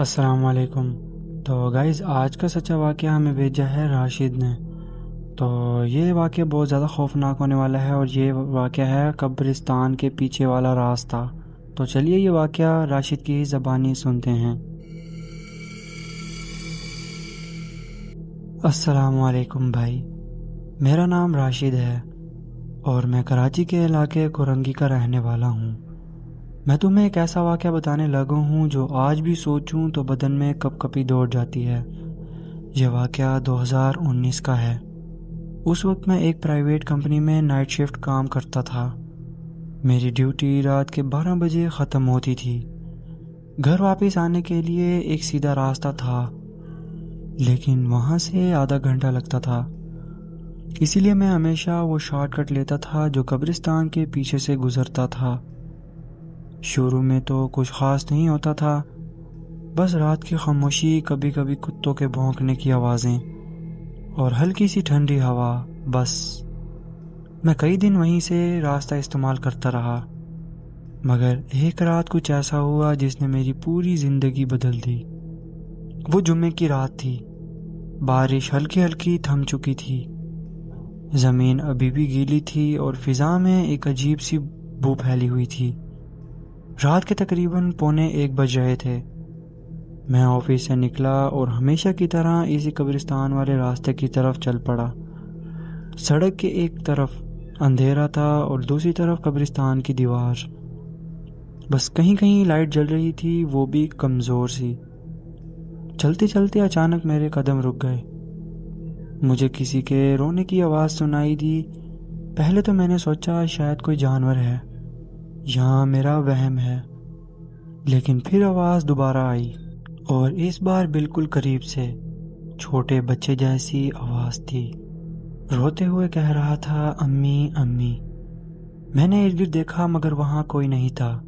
السلام علیکم۔ تو گائز آج کا سچا واقعہ ہمیں بھیجا ہے راشد نے۔ تو یہ واقعہ بہت زیادہ خوفناک ہونے والا ہے، اور یہ واقعہ ہے قبرستان کے پیچھے والا راستہ۔ تو چلیے یہ واقعہ راشد کی زبانی سنتے ہیں۔ السلام علیکم بھائی، میرا نام راشد ہے اور میں کراچی کے علاقے کورنگی کا رہنے والا ہوں۔ میں تمہیں ایک ایسا واقعہ بتانے لگا ہوں جو آج بھی سوچوں تو بدن میں کپ کپی دوڑ جاتی ہے۔ یہ واقعہ 2019 کا ہے۔ اس وقت میں ایک پرائیویٹ کمپنی میں نائٹ شفٹ کام کرتا تھا۔ میری ڈیوٹی رات کے 12 بجے ختم ہوتی تھی۔ گھر واپس آنے کے لیے ایک سیدھا راستہ تھا، لیکن وہاں سے آدھا گھنٹہ لگتا تھا۔ اسی لیے میں ہمیشہ وہ شارٹ کٹ لیتا تھا جو قبرستان کے پیچھے سے گزرتا تھا۔ شروع میں تو کچھ خاص نہیں ہوتا تھا، بس رات کی خاموشی، کبھی کبھی کتوں کے بھونکنے کی آوازیں اور ہلکی سی ٹھنڈی ہوا، بس۔ میں کئی دن وہیں سے راستہ استعمال کرتا رہا، مگر ایک رات کچھ ایسا ہوا جس نے میری پوری زندگی بدل دی۔ وہ جمعے کی رات تھی۔ بارش ہلکی ہلکی تھم چکی تھی، زمین ابھی بھی گیلی تھی اور فضا میں ایک عجیب سی بو پھیلی ہوئی تھی۔ رات کے تقریباً 1:15 بج رہے تھے۔ میں آفس سے نکلا اور ہمیشہ کی طرح اسی قبرستان والے راستے کی طرف چل پڑا۔ سڑک کے ایک طرف اندھیرا تھا اور دوسری طرف قبرستان کی دیوار۔ بس کہیں کہیں لائٹ جل رہی تھی، وہ بھی کمزور سی۔ چلتے چلتے اچانک میرے قدم رک گئے۔ مجھے کسی کے رونے کی آواز سنائی دی۔ پہلے تو میں نے سوچا شاید کوئی جانور ہے یا میرا وہم ہے، لیکن پھر آواز دوبارہ آئی، اور اس بار بالکل قریب سے، چھوٹے بچے جیسی آواز تھی۔ روتے ہوئے کہہ رہا تھا، امی امی۔ میں نے ارد گرد دیکھا مگر وہاں کوئی نہیں تھا۔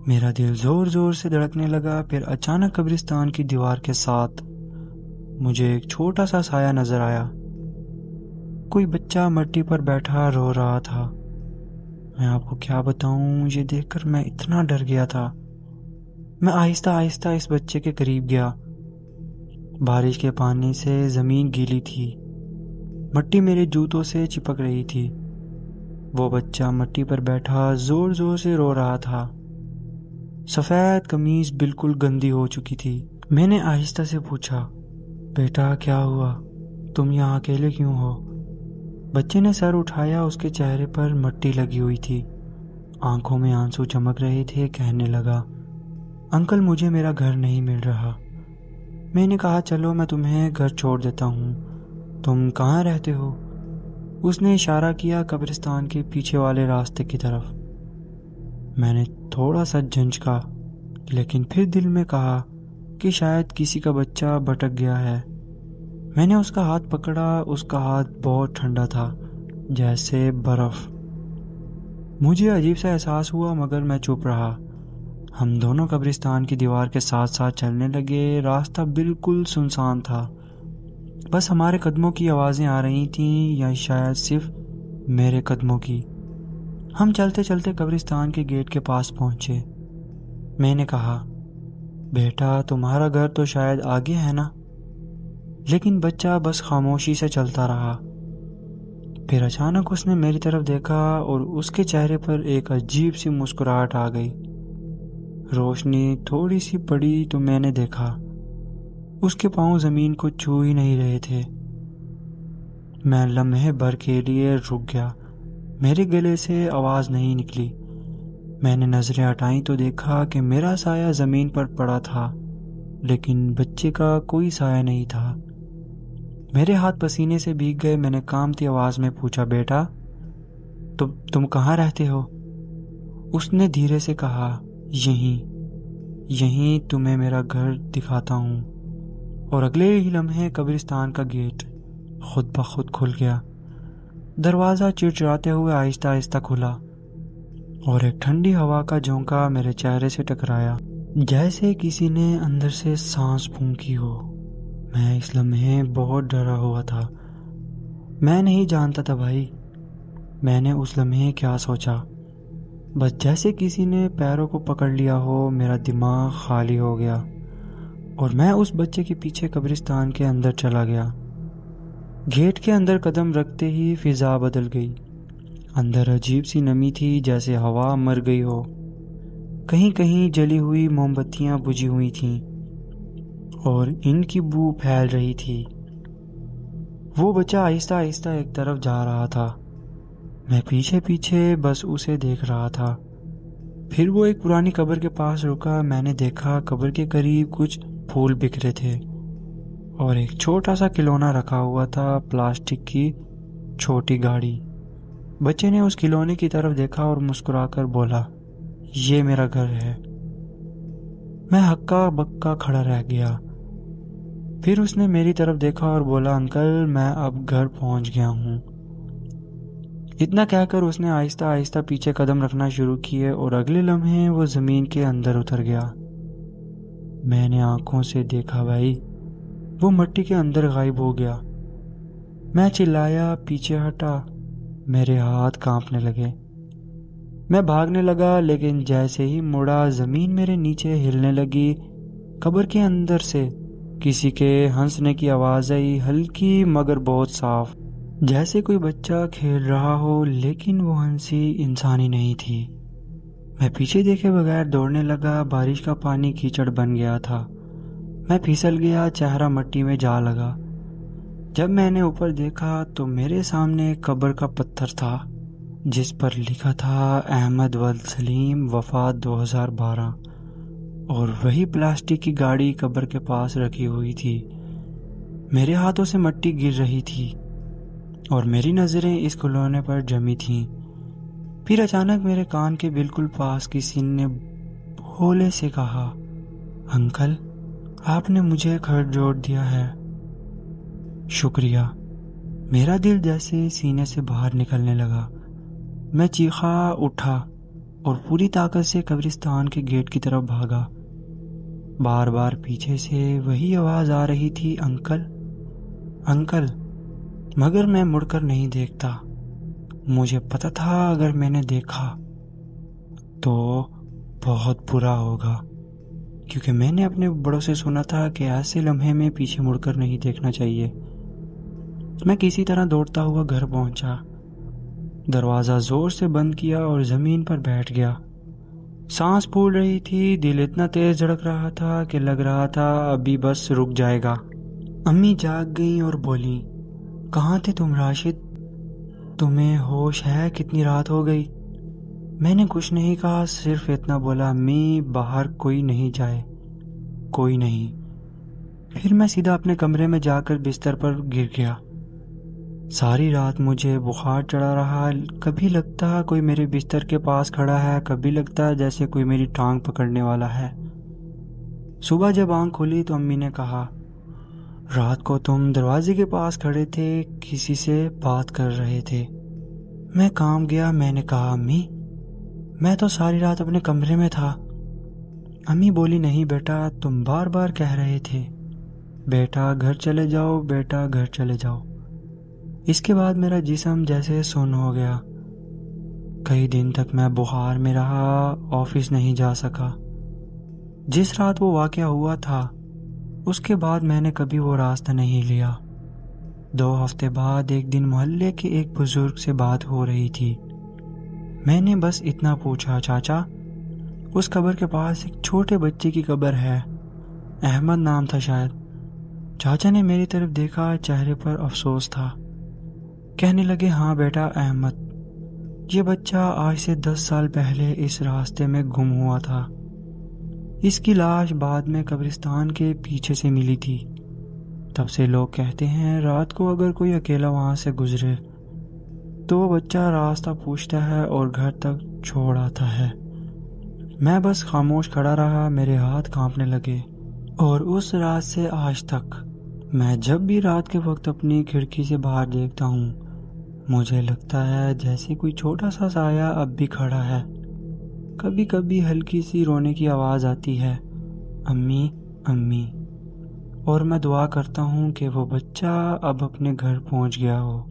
میرا دل زور زور سے دھڑکنے لگا۔ پھر اچانک قبرستان کی دیوار کے ساتھ مجھے ایک چھوٹا سا سایہ نظر آیا۔ کوئی بچہ مٹی پر بیٹھا رو رہا تھا۔ میں آپ کو کیا بتاؤں، یہ دیکھ کر میں اتنا ڈر گیا تھا۔ میں آہستہ آہستہ اس بچے کے قریب گیا۔ بارش کے پانی سے زمین گیلی تھی، مٹی میرے جوتوں سے چپک رہی تھی۔ وہ بچہ مٹی پر بیٹھا زور زور سے رو رہا تھا۔ سفید قمیض بالکل گندی ہو چکی تھی۔ میں نے آہستہ سے پوچھا، بیٹا کیا ہوا؟ تم یہاں اکیلے کیوں ہو؟ بچے نے سر اٹھایا، اس کے چہرے پر مٹی لگی ہوئی تھی، آنکھوں میں آنسو چمک رہے تھے۔ کہنے لگا، انکل مجھے میرا گھر نہیں مل رہا۔ میں نے کہا چلو میں تمہیں گھر چھوڑ دیتا ہوں، تم کہاں رہتے ہو؟ اس نے اشارہ کیا قبرستان کے پیچھے والے راستے کی طرف۔ میں نے تھوڑا سا جھنجھکا، لیکن پھر دل میں کہا کہ شاید کسی کا بچہ بھٹک گیا ہے۔ میں نے اس کا ہاتھ پکڑا۔ اس کا ہاتھ بہت ٹھنڈا تھا، جیسے برف۔ مجھے عجیب سا احساس ہوا مگر میں چپ رہا۔ ہم دونوں قبرستان کی دیوار کے ساتھ ساتھ چلنے لگے۔ راستہ بالکل سنسان تھا، بس ہمارے قدموں کی آوازیں آ رہی تھیں، یا شاید صرف میرے قدموں کی۔ ہم چلتے چلتے قبرستان کے گیٹ کے پاس پہنچے۔ میں نے کہا، بیٹا تمہارا گھر تو شاید آگے ہے نا؟ لیکن بچہ بس خاموشی سے چلتا رہا۔ پھر اچانک اس نے میری طرف دیکھا اور اس کے چہرے پر ایک عجیب سی مسکراہٹ آ گئی۔ روشنی تھوڑی سی پڑی تو میں نے دیکھا اس کے پاؤں زمین کو چھو ہی نہیں رہے تھے۔ میں لمحے بھر کے لیے رک گیا۔ میرے گلے سے آواز نہیں نکلی۔ میں نے نظریں ہٹائیں تو دیکھا کہ میرا سایہ زمین پر پڑا تھا، لیکن بچے کا کوئی سایہ نہیں تھا۔ میرے ہاتھ پسینے سے بھیگ گئے۔ میں نے کانپتی آواز میں پوچھا، بیٹا تم کہاں رہتے ہو؟ اس نے دھیرے سے کہا، یہیں تمہیں میرا گھر دکھاتا ہوں۔ اور اگلے ہی لمحے قبرستان کا گیٹ خود بخود کھل گیا۔ دروازہ چڑچڑاتے ہوئے آہستہ آہستہ کھلا، اور ایک ٹھنڈی ہوا کا جھونکا میرے چہرے سے ٹکرایا، جیسے کسی نے اندر سے سانس پھونکی ہو۔ میں اس لمحے بہت ڈرا ہوا تھا۔ میں نہیں جانتا تھا بھائی، میں نے اس لمحے کیا سوچا۔ بس جیسے کسی نے پیروں کو پکڑ لیا ہو، میرا دماغ خالی ہو گیا۔ اور میں اس بچے کے پیچھے قبرستان کے اندر چلا گیا۔ گیٹ کے اندر قدم رکھتے ہی فضا بدل گئی۔ اندر عجیب سی نمی تھی، جیسے ہوا مر گئی ہو۔ کہیں کہیں جلی ہوئی موم بتیاں بجھی ہوئی تھیں اور ان کی بو پھیل رہی تھی۔ وہ بچہ آہستہ آہستہ ایک طرف جا رہا تھا۔ میں پیچھے پیچھے بس اسے دیکھ رہا تھا۔ پھر وہ ایک پرانی قبر کے پاس رکا۔ میں نے دیکھا قبر کے قریب کچھ پھول بکھرے تھے اور ایک چھوٹا سا کھلونا رکھا ہوا تھا، پلاسٹک کی چھوٹی گاڑی۔ بچے نے اس کھلونے کی طرف دیکھا اور مسکرا کر بولا، یہ میرا گھر ہے۔ میں ہکا بکا کھڑا رہ گیا۔ پھر اس نے میری طرف دیکھا اور بولا، انکل میں اب گھر پہنچ گیا ہوں۔ اتنا کہہ کر اس نے آہستہ آہستہ پیچھے قدم رکھنا شروع کیے اور اگلے لمحے وہ زمین کے اندر اتر گیا۔ میں نے آنکھوں سے دیکھا بھائی، وہ مٹی کے اندر غائب ہو گیا۔ میں چلایا، پیچھے ہٹا، میرے ہاتھ کانپنے لگے۔ میں بھاگنے لگا، لیکن جیسے ہی مڑا زمین میرے نیچے ہلنے لگی۔ قبر کے اندر سے کسی کے ہنسنے کی آواز آئی، ہلکی مگر بہت صاف، جیسے کوئی بچہ کھیل رہا ہو، لیکن وہ ہنسی انسانی نہیں تھی۔ میں پیچھے دیکھے بغیر دوڑنے لگا۔ بارش کا پانی کیچڑ بن گیا تھا۔ میں پھسل گیا، چہرہ مٹی میں جا لگا۔ جب میں نے اوپر دیکھا تو میرے سامنے ایک قبر کا پتھر تھا جس پر لکھا تھا احمد ولد سلیم، وفات 2012، اور وہی پلاسٹک کی گاڑی قبر کے پاس رکھی ہوئی تھی۔ میرے ہاتھوں سے مٹی گر رہی تھی اور میری نظریں اس کھلونے پر جمی تھیں۔ پھر اچانک میرے کان کے بالکل پاس کسی نے بھولے سے کہا، انکل آپ نے مجھے گھر جوڑ دیا ہے۔ شکریہ۔ میرا دل جیسے سینے سے باہر نکلنے لگا۔ میں چیخا اٹھا اور پوری طاقت سے قبرستان کے گیٹ کی طرف بھاگا۔ بار بار پیچھے سے وہی آواز آ رہی تھی، انکل انکل، مگر میں مڑ کر نہیں دیکھتا۔ مجھے پتا تھا اگر میں نے دیکھا تو بہت برا ہوگا، کیونکہ میں نے اپنے بڑوں سے سنا تھا کہ ایسے لمحے میں پیچھے مڑ کر نہیں دیکھنا چاہیے۔ میں کسی طرح دوڑتا ہوا گھر پہنچا، دروازہ زور سے بند کیا اور زمین پر بیٹھ گیا۔ سانس پھول رہی تھی، دل اتنا تیز دھڑک رہا تھا کہ لگ رہا تھا ابھی بس رک جائے گا۔ امی جاگ گئیں اور بولیں، کہاں تھے تم راشد؟ تمہیں ہوش ہے؟ کتنی رات ہو گئی؟ میں نے کچھ نہیں کہا، صرف اتنا بولا، امی باہر کوئی نہیں جائے، کوئی نہیں۔ پھر میں سیدھا اپنے کمرے میں جا کر بستر پر گر گیا۔ ساری رات مجھے بخار چڑھا رہا۔ کبھی لگتا کوئی میرے بستر کے پاس کھڑا ہے، کبھی لگتا جیسے کوئی میری ٹانگ پکڑنے والا ہے۔ صبح جب آنکھ کھلی تو امی نے کہا، رات کو تم دروازے کے پاس کھڑے تھے، کسی سے بات کر رہے تھے۔ میں کانپ گیا۔ میں نے کہا، امی میں تو ساری رات اپنے کمرے میں تھا۔ امی بولی، نہیں بیٹا، تم بار بار کہہ رہے تھے، بیٹا گھر چلے جاؤ، بیٹا گھر چلے جاؤ۔ اس کے بعد میرا جسم جیسے سن ہو گیا۔ کئی دن تک میں بخار میں رہا، آفس نہیں جا سکا۔ جس رات وہ واقعہ ہوا تھا اس کے بعد میں نے کبھی وہ راستہ نہیں لیا۔ 2 ہفتے بعد ایک دن محلے کے ایک بزرگ سے بات ہو رہی تھی۔ میں نے بس اتنا پوچھا، چاچا اس قبر کے پاس ایک چھوٹے بچے کی قبر ہے، احمد نام تھا شاید۔ چاچا نے میری طرف دیکھا، چہرے پر افسوس تھا۔ کہنے لگے، ہاں بیٹا احمد، یہ بچہ آج سے 10 سال پہلے اس راستے میں گم ہوا تھا۔ اس کی لاش بعد میں قبرستان کے پیچھے سے ملی تھی۔ تب سے لوگ کہتے ہیں رات کو اگر کوئی اکیلا وہاں سے گزرے تو وہ بچہ راستہ پوچھتا ہے اور گھر تک چھوڑ آتا ہے۔ میں بس خاموش کھڑا رہا، میرے ہاتھ کانپنے لگے، اور اس رات سے آج تک میں جب بھی رات کے وقت اپنی کھڑکی سے باہر دیکھتا ہوں، مجھے لگتا ہے جیسے کوئی چھوٹا سا سایہ اب بھی کھڑا ہے۔ کبھی کبھی ہلکی سی رونے کی آواز آتی ہے، امی امی، اور میں دعا کرتا ہوں کہ وہ بچہ اب اپنے گھر پہنچ گیا ہو۔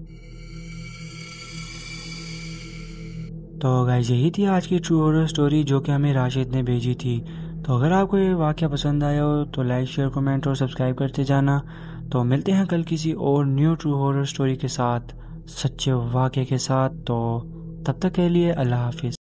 تو گائز یہی تھی آج کی ٹرو ہارر سٹوری جو کہ ہمیں راشد نے بھیجی تھی۔ تو اگر آپ کو یہ واقعہ پسند آیا ہو تو لائک، شیئر، کمنٹ اور سبسکرائب کرتے جانا۔ تو ملتے ہیں کل کسی اور نیو ٹرو ہارر سٹوری کے ساتھ، سچے واقعے کے ساتھ۔ تو تب تک کے لیے اللہ حافظ۔